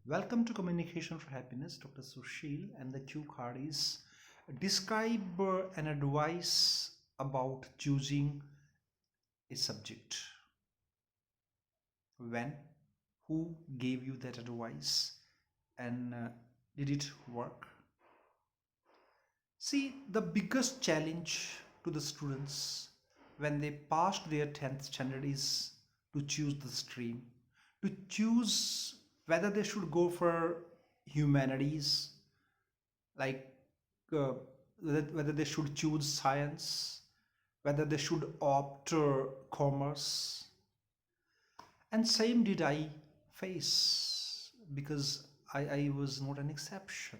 Welcome to Communication for Happiness, Dr. Sushil, and the cue card is describe an advice about choosing a subject. When, who gave you that advice, and did it work? See, the biggest challenge to the students when they passed their 10th standard is to choose the stream, to choose whether they should go for humanities, like uh, whether they should choose science, whether they should opt commerce. And same did I face because I was not an exception.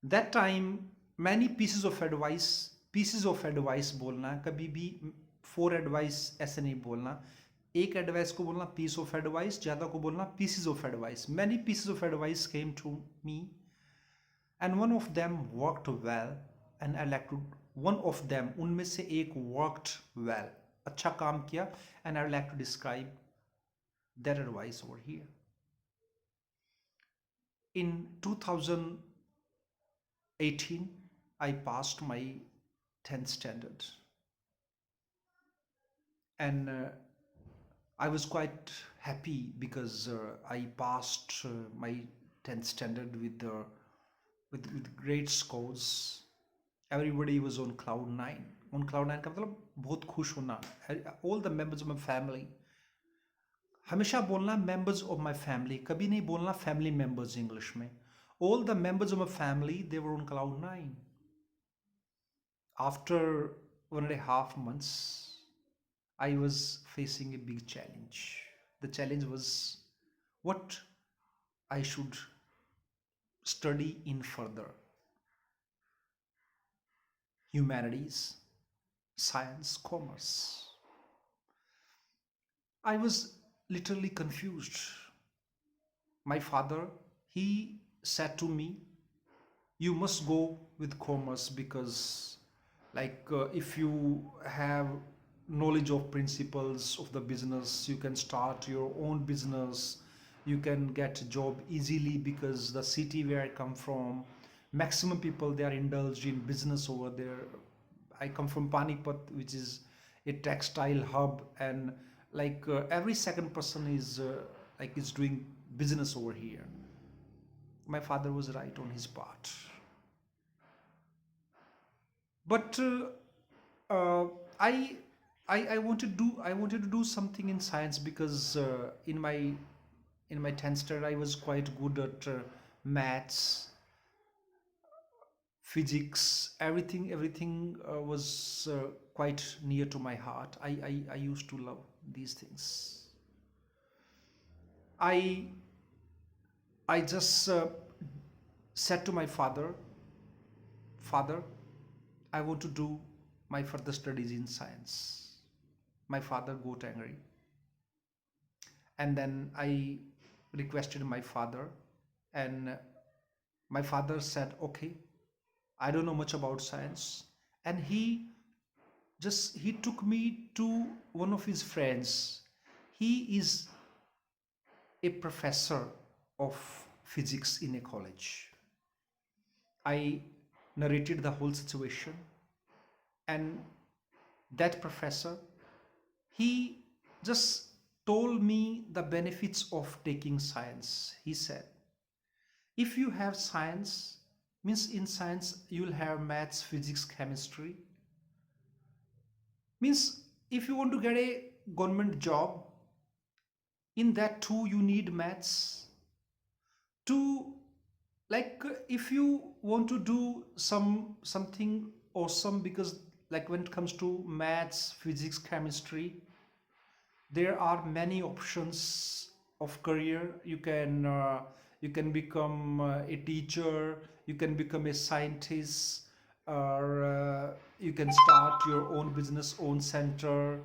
That time many pieces of advice बोलना कभी भी four advice ऐसे नहीं बोलना. एक advice को बोलना piece of advice, ज़्यादा को बोलना pieces of advice. Many pieces of advice came to me and one of them worked well, and I like to one of them उनमें से एक worked well, अच्छा काम किया, and I would like to describe that advice over here. In 2018 I passed my 10th standard, and I was quite happy because I passed my 10th standard with great scores. Everybody was on cloud 9. On cloud 9 का मतलब बहुत खुश होना. All the members of my family, हमेशा बोलना members of my family, कभी नहीं बोलना family members English में. All the members of my family, they were on cloud 9. After 1.5 months, I was facing a big challenge. The challenge was what I should study in further. Humanities, science, commerce. I was literally confused. My father, he said to me, you must go with commerce because if you have knowledge of principles of the business, you can start your own business, you can get a job easily because the city where I come from, maximum people they are indulged in business over there. I come from Panipat, which is a textile hub, and every second person is doing business over here. My father was right on his part, but uh, I, I wanted to do something in science because in my 10th standard I was quite good at maths, physics, everything was quite near to my heart. I used to love these things. I I just said to my father, Father, I want to do my further studies in science. My father got angry. And then I requested my father, and my father said, okay, I don't know much about science. And he took me to one of his friends. He is a professor of physics in a college. I narrated the whole situation, and that professor, he just told me the benefits of taking science. He said, if you have science, means in science you'll have maths, physics, chemistry. Means if you want to get a government job, in that too you need maths. To if you want to do something awesome, because when it comes to maths, physics, chemistry, there are many options of career. You can become a teacher, you can become a scientist, or you can start your own business, own center.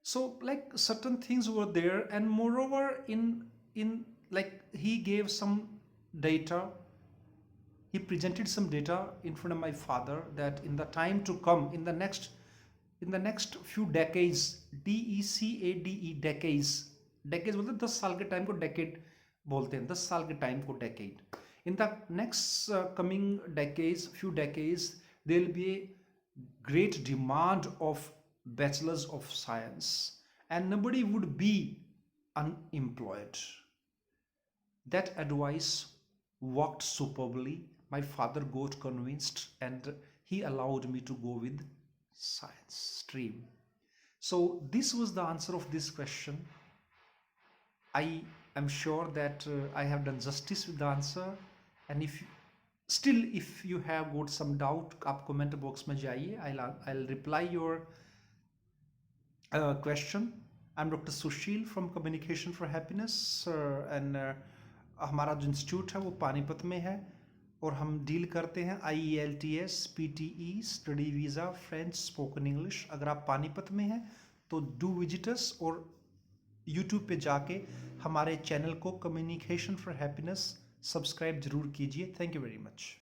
So certain things were there, and moreover in he gave some data. He presented some data in front of my father that in the time to come, in the next few decades, decade, decades मतलब 10 साल के time को decade बोलते हैं, 10 साल के time को decade. In the next coming decades, few decades, there will be a great demand of bachelors of science, and nobody would be unemployed. That advice worked superbly. My father got convinced and he allowed me to go with science stream. So this was the answer of this question. I am sure that I have done justice with the answer. And if you have got some doubt, आप comment box में जाइए. I'll reply your question. I'm Dr. Sushil from Communication for Happiness, and हमारा जो institute है वो पानीपत में है और हम डील करते हैं IELTS, PTE, study visa, French, spoken English. अगर आप पानीपत में हैं तो डू विजिट अस और यूट्यूब पे जाके हमारे चैनल को कम्युनिकेशन फॉर हैप्पीनेस सब्सक्राइब जरूर कीजिए. Thank you very much.